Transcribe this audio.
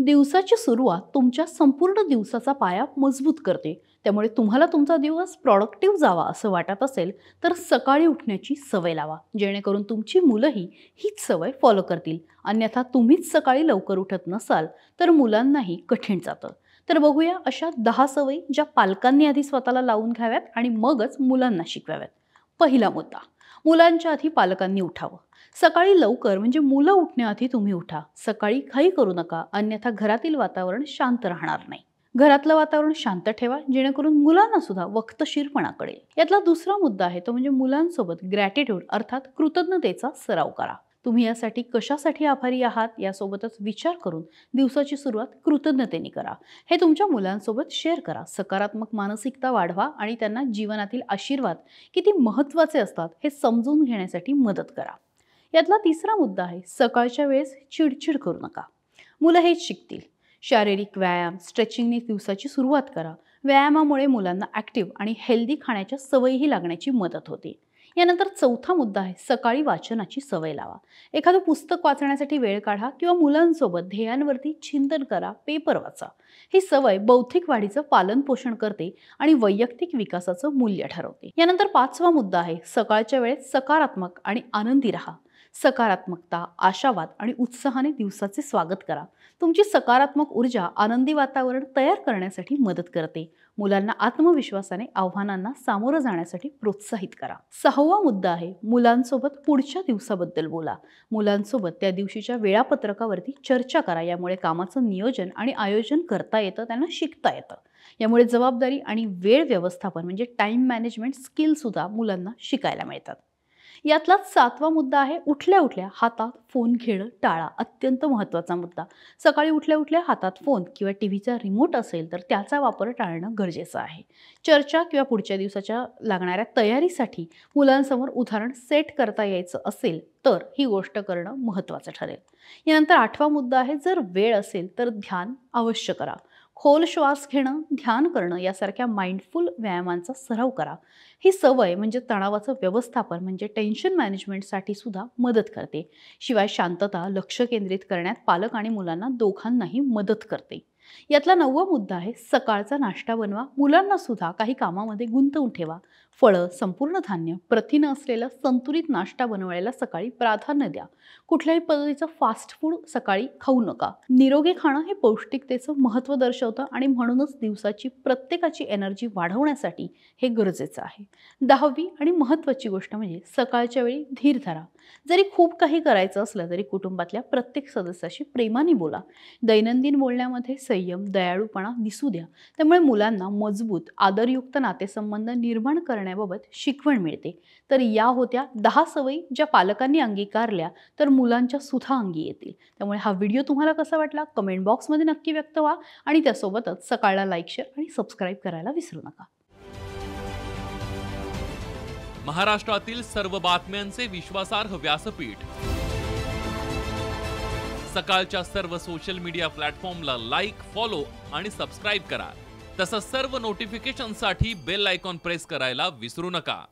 दिवसाची सुरुवात तुमच्या संपूर्ण दिवसाचा पाया मजबूत करते. त्यामुळे तुम्हाला तुमचा दिवस प्रॉडक्टिव्ह जावा असं वाटत असेल तर सकाळी उठण्याची सवय लावा, जेणेकरून तुमची मुलंही हीच सवय फॉलो करतील. अन्यथा तुम्हीच सकाळी लवकर उठत नसाल तर मुलांनाही कठीण जातं. तर बघूया अशा 10 सवयी ज्या पालकांनी आधी स्वतःला लावून घ्याव्यात आणि मगच मुलांना शिकवाव्यात. पहिला मुद्दा, मुलांच्या आधी पालकांनी उठावं. सकाळी लवकर म्हणजे मुलं उठण्याआधी तुम्ही उठा. सकाळी घाई करू नका, अन्यथा घरातील वातावरण शांत राहणार नाही. घरातलं वातावरण शांत ठेवा, जेणेकरून मुलांना सुद्धा वक्तशीरपणा कळेल. यातला दुसरा मुद्दा आहे तो म्हणजे मुलांसोबत ग्रॅटिट्यूड अर्थात कृतज्ञतेचा सराव करा. तुम्ही यासाठी कशासाठी आभारी आहात यासोबतच विचार करून दिवसाची सुरुवात कृतज्ञतेने करा. हे तुमच्या मुलांसोबत शेअर करा. सकारात्मक मानसिकता वाढवा आणि त्यांना जीवनातील आशीर्वाद किती महत्त्वाचे असतात हे समजून घेण्यासाठी मदत करा. यातला तिसरा मुद्दा आहे सकाळच्या वेळेस चिडचिड करू नका. मुलं हेच शिकतील. शारीरिक व्यायाम, स्ट्रेचिंगने दिवसाची सुरुवात करा. व्यायामामुळे मुलांना ॲक्टिव्ह आणि हेल्दी खाण्याच्या सवयीही लागण्याची मदत होते. यानंतर चौथा मुद्दा आहे सकाळी वाचनाची सवय लावा. एखादं पुस्तक वाचण्यासाठी वेळ काढा किंवा मुलांसोबत ध्येयांवरती चिंतन करा, पेपर वाचा. ही सवय बौद्धिक वाढीचं पालन पोषण करते आणि वैयक्तिक विकासाचं मूल्य ठरवते. यानंतर पाचवा मुद्दा आहे सकाळच्या वेळेत सकारात्मक आणि आनंदी राहा. सकारात्मकता, आशावाद आणि उत्साहाने दिवसाचे स्वागत करा. तुमची सकारात्मक ऊर्जा आनंदी वातावरण तयार करण्यासाठी मदत करते. मुलांना आत्मविश्वासाने आव्हानांना सामोरं जाण्यासाठी प्रोत्साहित करा. सहावा मुद्दा आहे मुलांसोबत पुढच्या दिवसाबद्दल बोला. मुलांसोबत त्या दिवशीच्या वेळापत्रकावरती चर्चा करा. यामुळे कामाचं नियोजन आणि आयोजन करता येतं, त्यांना शिकता येतं. यामुळे जबाबदारी आणि वेळ व्यवस्थापन म्हणजे टाइम मॅनेजमेंट स्किल सुद्धा मुलांना शिकायला मिळतात. यातलाच सातवा मुद्दा आहे उठल्या उठल्या हातात फोन घेणं टाळा. अत्यंत महत्त्वाचा मुद्दा. सकाळी उठल्या उठल्या हातात फोन किंवा टीव्हीचा रिमोट असेल तर त्याचा वापर टाळणं गरजेचं आहे. चर्चा किंवा पुढच्या दिवसाच्या लागणाऱ्या तयारीसाठी मुलांसमोर उदाहरण सेट करता यायचं असेल तर ही गोष्ट करणं महत्त्वाचं ठरेल. यानंतर आठवा मुद्दा आहे जर वेळ असेल तर ध्यान अवश्य करा. खोल श्वास घेणं, ध्यान करणं यासारख्या माइंडफुल व्यायामांचा सराव करा. ही सवय म्हणजे तणावाचं व्यवस्थापन म्हणजे टेन्शन मॅनेजमेंटसाठी सुद्धा मदत करते. शिवाय शांतता, लक्ष केंद्रित करण्यात पालक आणि मुलांना दोघांनाही मदत करते. यातला 9वा मुद्दा आहे सकाळचा नाश्ता बनवा. मुलांना सुद्धा काही कामामध्ये गुंतवून ठेवा. फळं, संपूर्ण धान्य, प्रथिनं असलेला संतुलित नाश्ता बनवायला सकाळी प्राधान्य द्या. कुठल्याही पद्धतीचं फास्ट फूड सकाळी खाऊ नका. निरोगी खाणं हे पौष्टिकतेचं महत्त्व दर्शवतं आणि म्हणूनच दिवसाची प्रत्येकाची एनर्जी वाढवण्यासाठी हे गरजेचं आहे. 10वी आणि महत्त्वाची गोष्ट म्हणजे सकाळच्या वेळी धीर धरा. जरी खूप काही करायचं असलं तरी कुटुंबातल्या प्रत्येक सदस्याशी प्रेमाने बोला. दैनंदिन बोलण्यामध्ये संयम, दयाळूपणा दिसू द्या. त्यामुळे मुलांना मजबूत, आदरयुक्त नातेसंबंध निर्माण करण्याबाबत शिकवण मिळते. तर या होत्या 10 सवयी ज्या पालकांनी अंगीकारल्या तर मुलांच्या सुद्धा अंगी येतील. त्यामुळे हा व्हिडिओ तुम्हाला कसा वाटला कमेंट बॉक्समध्ये नक्की व्यक्त व्हा आणि त्यासोबतच सकाळला लाईक, शेअर आणि सबस्क्राईब करायला विसरू नका. महाराष्ट्रातील सर्व बातम्यांचे विश्वासार्ह व्यासपीठ. सकाळच्या सर्व सोशल मीडिया प्लॅटफॉर्मला लाईक, फॉलो आणि सबस्क्राईब करा. तसंच सर्व नोटिफिकेशनसाठी बेल आयकॉन प्रेस करायला विसरू नका.